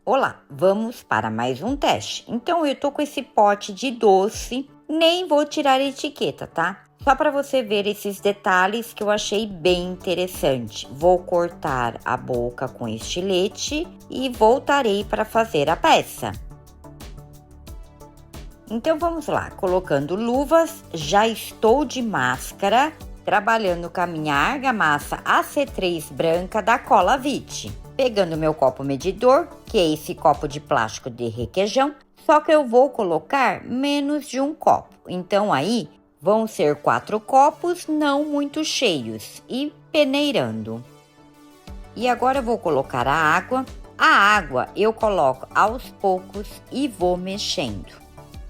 Olá, vamos para mais um teste. Então, eu tô com esse pote de doce, nem vou tirar a etiqueta, tá? Só para você ver esses detalhes que eu achei bem interessante. Vou cortar a boca com estilete e voltarei para fazer a peça. Então, vamos lá. Colocando luvas, já estou de máscara, trabalhando com a minha argamassa AC3 branca da Cola Vite. Pegando meu copo medidor, que é esse copo de plástico de requeijão, só que eu vou colocar menos de um copo. Então, aí vão ser 4 copos, não muito cheios, e peneirando. E agora eu vou colocar a água. A água eu coloco aos poucos e vou mexendo.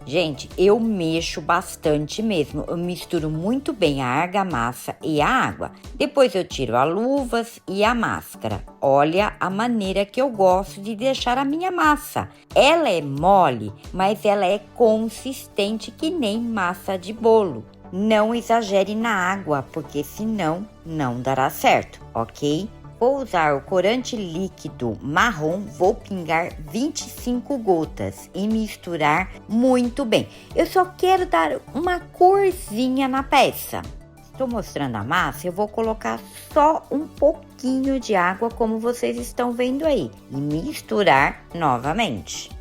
Gente, eu mexo bastante mesmo, eu misturo muito bem a argamassa e a água. Depois eu tiro as luvas e a máscara. Olha a maneira que eu gosto de deixar a minha massa. Ela é mole, mas ela é consistente que nem massa de bolo. Não exagere na água, porque senão não dará certo, ok? Vou usar o corante líquido marrom, vou pingar 25 gotas e misturar muito bem. Eu só quero dar uma corzinha na peça. Estou mostrando a massa, eu vou colocar só um pouquinho de água, como vocês estão vendo aí, e misturar novamente.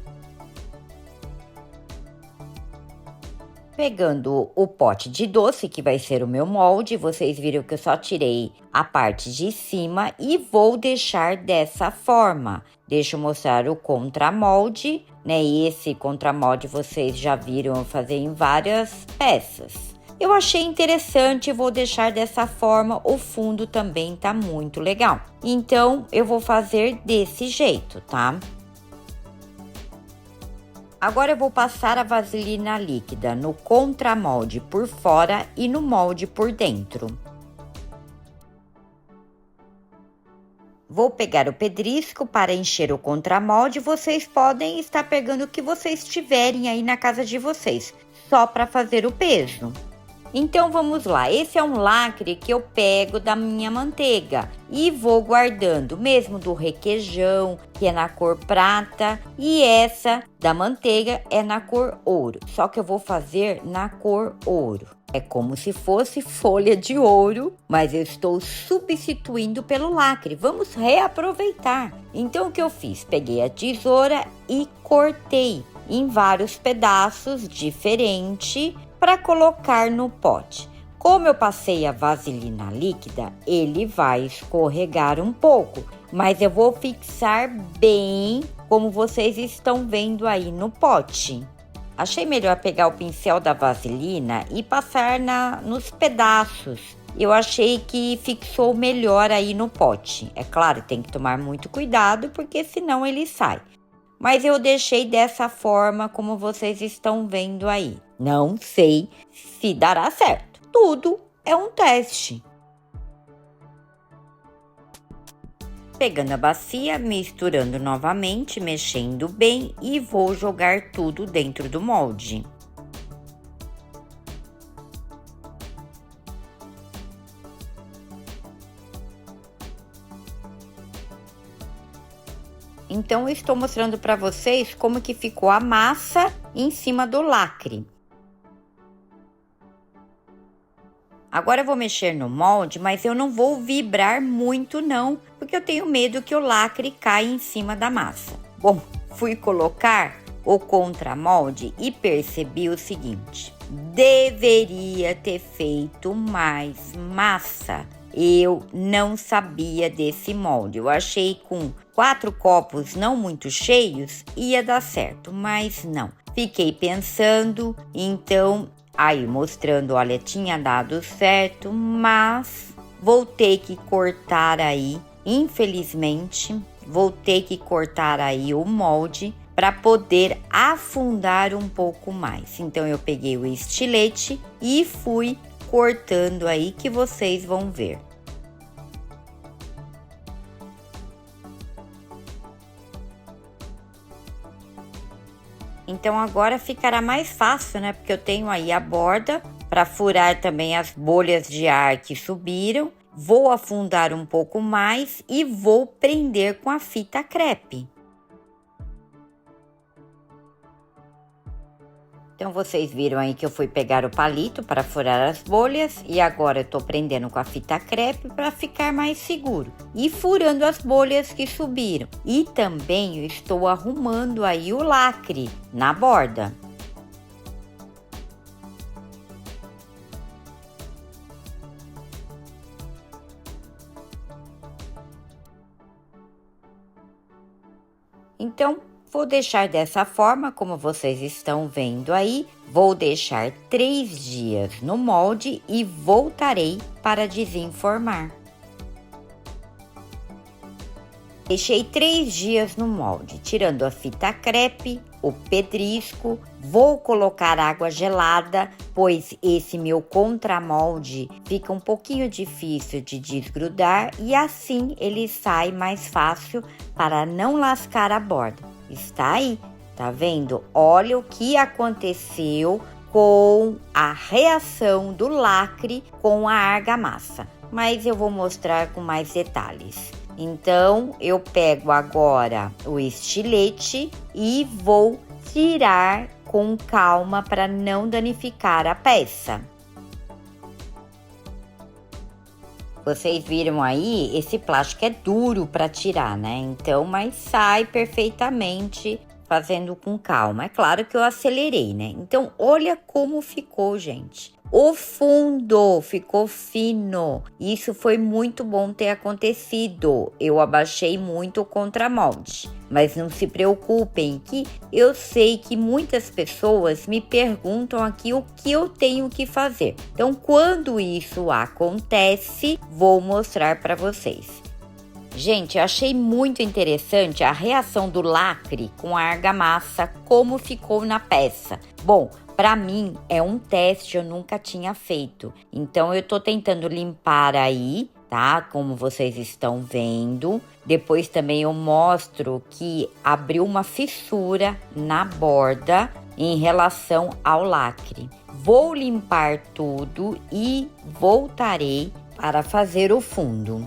Pegando o pote de doce, que vai ser o meu molde, vocês viram que eu só tirei a parte de cima e vou deixar dessa forma. Deixa eu mostrar o contramolde, né? E esse contramolde vocês já viram eu fazer em várias peças. Eu achei interessante, vou deixar dessa forma, o fundo também tá muito legal. Então, eu vou fazer desse jeito, tá? Agora eu vou passar a vaselina líquida no contramolde por fora e no molde por dentro. Vou pegar o pedrisco para encher o contramolde. Vocês podem estar pegando o que vocês tiverem aí na casa de vocês, só para fazer o peso. Então, vamos lá. Esse é um lacre que eu pego da minha manteiga e vou guardando, mesmo do requeijão, que é na cor prata, e essa da manteiga é na cor ouro. Só que eu vou fazer na cor ouro. É como se fosse folha de ouro, mas eu estou substituindo pelo lacre. Vamos reaproveitar. Então, o que eu fiz? Peguei a tesoura e cortei em vários pedaços diferentes para colocar no pote. Como eu passei a vaselina líquida, ele vai escorregar um pouco, mas eu vou fixar bem, como vocês estão vendo aí no pote. Achei melhor pegar o pincel da vaselina e passar nos pedaços. Eu achei que fixou melhor aí no pote. É claro, tem que tomar muito cuidado, porque senão ele sai. Mas eu deixei dessa forma, como vocês estão vendo aí. Não sei se dará certo. Tudo é um teste. Pegando a bacia, misturando novamente, mexendo bem e vou jogar tudo dentro do molde. Então, eu estou mostrando para vocês como que ficou a massa em cima do lacre. Agora eu vou mexer no molde, mas eu não vou vibrar muito não, porque eu tenho medo que o lacre caia em cima da massa. Bom, fui colocar o contramolde e percebi o seguinte: deveria ter feito mais massa. Eu não sabia desse molde. Eu achei com 4 copos não muito cheios ia dar certo, mas não. Fiquei pensando, então aí mostrando, olha, tinha dado certo, mas vou ter que cortar aí, infelizmente, vou ter que cortar aí o molde para poder afundar um pouco mais. Então eu peguei o estilete e fui cortando aí, que vocês vão ver. Então agora ficará mais fácil, né? Porque eu tenho aí a borda para furar também as bolhas de ar que subiram. Vou afundar um pouco mais e vou prender com a fita crepe. Então, vocês viram aí que eu fui pegar o palito para furar as bolhas e agora eu tô prendendo com a fita crepe para ficar mais seguro. E furando as bolhas que subiram. E também eu estou arrumando aí o lacre na borda. Então, vou deixar dessa forma, como vocês estão vendo aí. Vou deixar 3 dias no molde e voltarei para desenformar. Deixei 3 dias no molde, tirando a fita crepe, o pedrisco. Vou colocar água gelada, pois esse meu contramolde fica um pouquinho difícil de desgrudar e assim ele sai mais fácil para não lascar a borda. Está aí, tá vendo? Olha o que aconteceu com a reação do lacre com a argamassa, mas eu vou mostrar com mais detalhes. Então, eu pego agora o estilete e vou tirar com calma para não danificar a peça. Vocês viram aí, esse plástico é duro para tirar, né? Então, mas sai perfeitamente fazendo com calma. É claro que eu acelerei, né? Então, olha como ficou, gente. O fundo ficou fino. Isso foi muito bom ter acontecido. Eu abaixei muito o contramolde. Mas não se preocupem que eu sei que muitas pessoas me perguntam aqui o que eu tenho que fazer. Então, quando isso acontece, vou mostrar para vocês. Gente, eu achei muito interessante a reação do lacre com a argamassa, como ficou na peça. Bom, para mim é um teste, eu nunca tinha feito. Então eu tô tentando limpar aí, tá? Como vocês estão vendo. Depois também eu mostro que abriu uma fissura na borda em relação ao lacre. Vou limpar tudo e voltarei para fazer o fundo.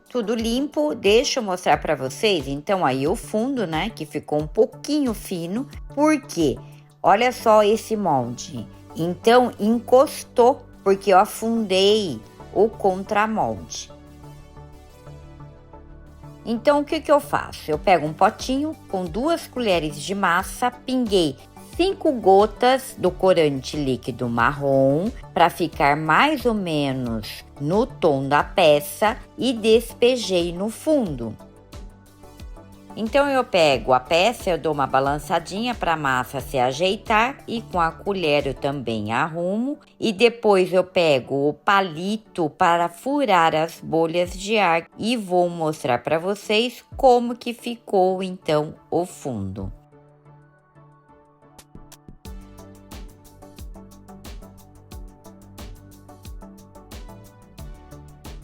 Tudo limpo, deixa eu mostrar para vocês, então aí o fundo, né, que ficou um pouquinho fino, porque olha só esse molde, então encostou, porque eu afundei o contramolde. Então o que eu faço? Eu pego um potinho com 2 colheres de massa, pinguei 5 gotas do corante líquido marrom para ficar mais ou menos no tom da peça e despejei no fundo. Então eu pego a peça, eu dou uma balançadinha para a massa se ajeitar e com a colher eu também arrumo e depois eu pego o palito para furar as bolhas de ar e vou mostrar para vocês como que ficou então o fundo.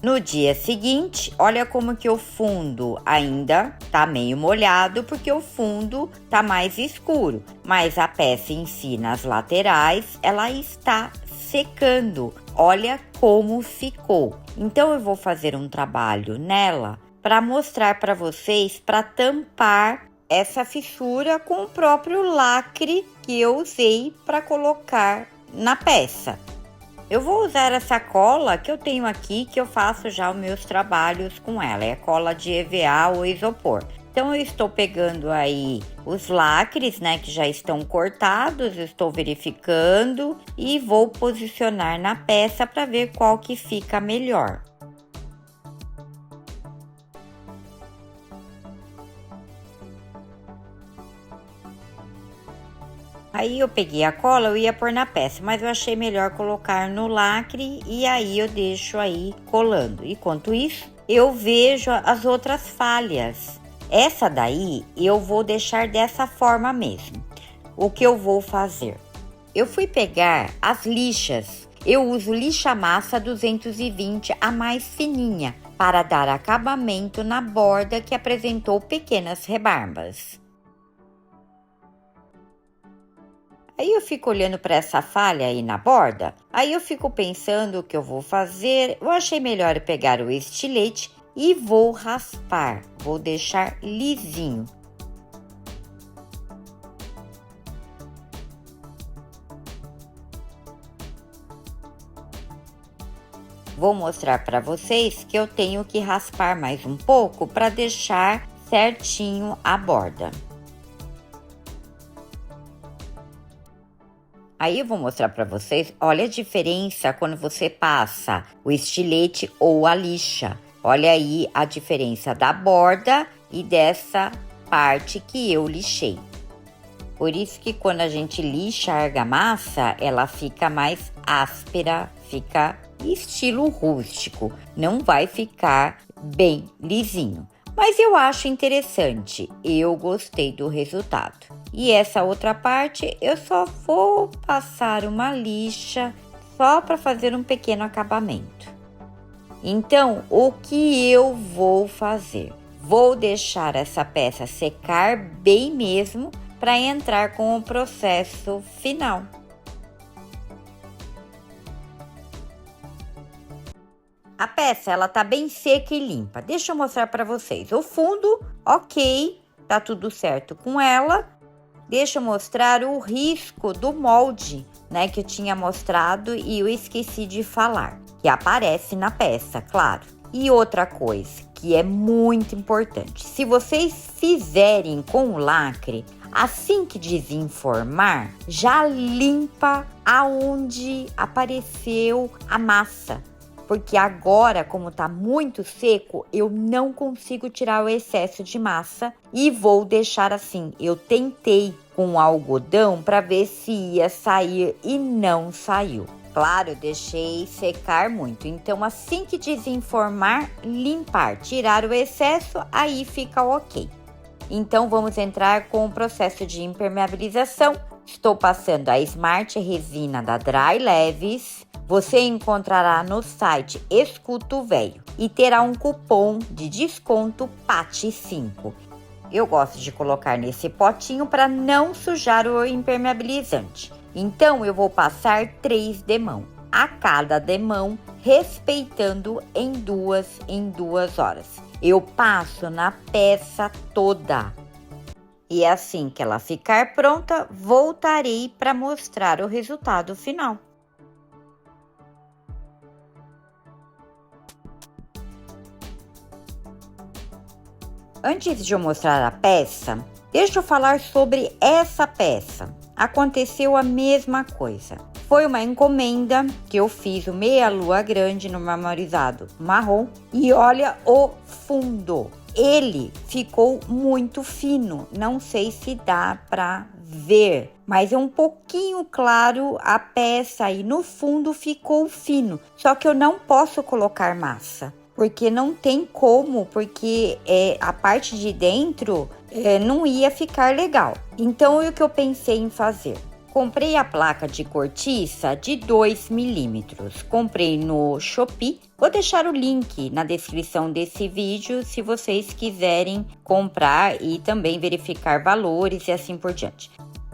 No dia seguinte, olha como que o fundo ainda tá meio molhado, porque o fundo tá mais escuro, mas a peça em si, nas laterais, ela está secando. Olha como ficou. Então, eu vou fazer um trabalho nela para mostrar para vocês, para tampar essa fissura com o próprio lacre que eu usei para colocar na peça. Eu vou usar essa cola que eu tenho aqui, que eu faço já os meus trabalhos com ela. É cola de EVA ou isopor. Então, eu estou pegando aí os lacres, né, que já estão cortados, estou verificando e vou posicionar na peça para ver qual que fica melhor. Aí eu peguei a cola, eu ia pôr na peça, mas eu achei melhor colocar no lacre e aí eu deixo aí colando. Enquanto isso, eu vejo as outras falhas. Essa daí eu vou deixar dessa forma mesmo. O que eu vou fazer? Eu fui pegar as lixas. Eu uso lixa massa 220, a mais fininha, para dar acabamento na borda que apresentou pequenas rebarbas. Aí eu fico olhando para essa falha aí na borda, aí eu fico pensando o que eu vou fazer. Eu achei melhor eu pegar o estilete e vou raspar, vou deixar lisinho. vou mostrar para vocês que eu tenho que raspar mais um pouco para deixar certinho a borda. Aí eu vou mostrar para vocês, olha a diferença quando você passa o estilete ou a lixa. Olha aí a diferença da borda e dessa parte que eu lixei. Por isso que quando a gente lixa a argamassa, ela fica mais áspera, fica estilo rústico, não vai ficar bem lisinho. Mas eu acho interessante, eu gostei do resultado. E essa outra parte eu só vou passar uma lixa só para fazer um pequeno acabamento. Então, o que eu vou fazer? Vou deixar essa peça secar bem mesmo para entrar com o processo final. A peça, ela tá bem seca e limpa. Deixa eu mostrar para vocês. O fundo, ok, tá tudo certo com ela. Deixa eu mostrar o risco do molde, né, que eu tinha mostrado e eu esqueci de falar, que aparece na peça, claro. E outra coisa que é muito importante, se vocês fizerem com o lacre, assim que desenformar, já limpa aonde apareceu a massa. Porque agora, como tá muito seco, eu não consigo tirar o excesso de massa e vou deixar assim. Eu tentei com algodão para ver se ia sair e não saiu. Claro, eu deixei secar muito. Então, assim que desenformar, limpar, tirar o excesso, aí fica ok. Então, vamos entrar com o processo de impermeabilização. Estou passando a Smart Resina da Dry Leves. Você encontrará no site Escuto Velho e terá um cupom de desconto PATI5. Eu gosto de colocar nesse potinho para não sujar o impermeabilizante. Então, eu vou passar 3 demão, a cada demão, respeitando em duas horas. Eu passo na peça toda. E assim que ela ficar pronta, voltarei para mostrar o resultado final. Antes de eu mostrar a peça, deixa eu falar sobre essa peça. Aconteceu a mesma coisa. Foi uma encomenda que eu fiz o meia lua grande no marmorizado marrom. E olha o fundo. Ele ficou muito fino. Não sei se dá para ver, mas é um pouquinho claro a peça e no fundo ficou fino. Só que eu não posso colocar massa. Porque não tem como, porque a parte de dentro não ia ficar legal. Então, o que eu pensei em fazer? Comprei a placa de cortiça de 2 milímetros. Comprei no Shopee. Vou deixar o link na descrição desse vídeo se vocês quiserem comprar e também verificar valores e assim por diante.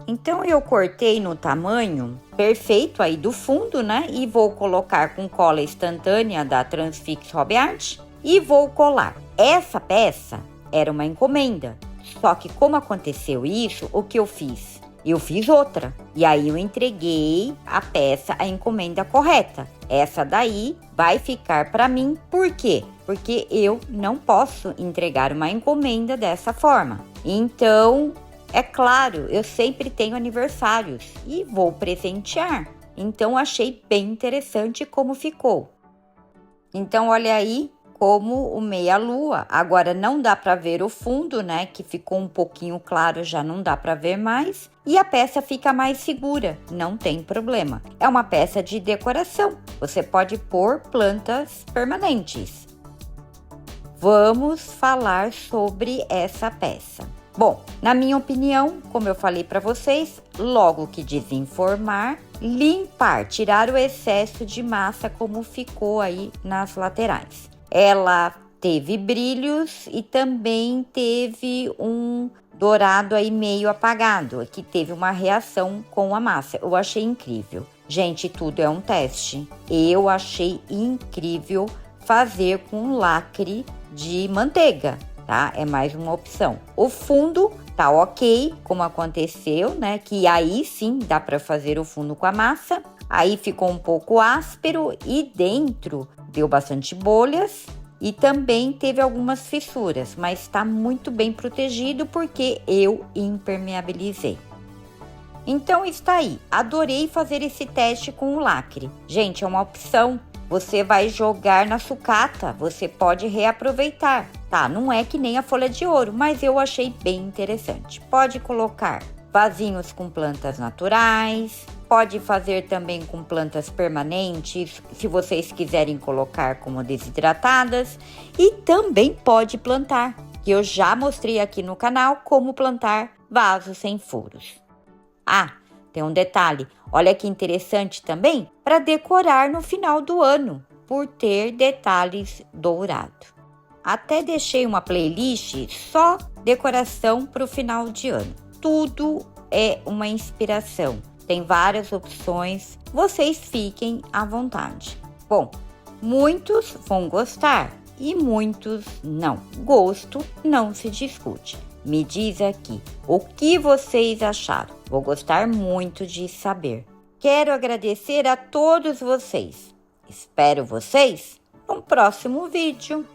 Então, eu cortei no tamanho perfeito aí do fundo, né? E vou colocar com cola instantânea da Transfix Hobby Art e vou colar. Essa peça era uma encomenda, só que como aconteceu isso, o que eu fiz? Eu fiz outra, e aí eu entreguei a peça, a encomenda correta. Essa daí vai ficar para mim, por quê? Porque eu não posso entregar uma encomenda dessa forma. Então, é claro, eu sempre tenho aniversários e vou presentear. Então, achei bem interessante como ficou. Então, olha aí como o meia lua. Agora, não dá para ver o fundo, né? Que ficou um pouquinho claro, já não dá para ver mais. E a peça fica mais segura, não tem problema. É uma peça de decoração. Você pode pôr plantas permanentes. Vamos falar sobre essa peça. Bom, na minha opinião, como eu falei para vocês, logo que desenformar, limpar, tirar o excesso de massa como ficou aí nas laterais. Ela teve brilhos e também teve um dourado aí meio apagado, que teve uma reação com a massa. Eu achei incrível. Gente, tudo é um teste. Eu achei incrível fazer com lacre de manteiga. Tá? É mais uma opção. O fundo tá ok, como aconteceu, né? Que aí sim dá para fazer o fundo com a massa. Aí ficou um pouco áspero e dentro deu bastante bolhas e também teve algumas fissuras, mas está muito bem protegido porque eu impermeabilizei. Então está aí, adorei fazer esse teste com o lacre. Gente, é uma opção. Você vai jogar na sucata, você pode reaproveitar, tá? Não é que nem a folha de ouro, mas eu achei bem interessante. Pode colocar vasinhos com plantas naturais, pode fazer também com plantas permanentes, se vocês quiserem colocar como desidratadas, e também pode plantar, que eu já mostrei aqui no canal como plantar vasos sem furos. Ah, tem um detalhe, olha que interessante também, para decorar no final do ano, por ter detalhes dourados. Até deixei uma playlist só decoração para o final de ano. Tudo é uma inspiração, tem várias opções, vocês fiquem à vontade. Bom, muitos vão gostar e muitos não. Gosto não se discute. Me diz aqui o que vocês acharam. Vou gostar muito de saber. Quero agradecer a todos vocês. Espero vocês no próximo vídeo.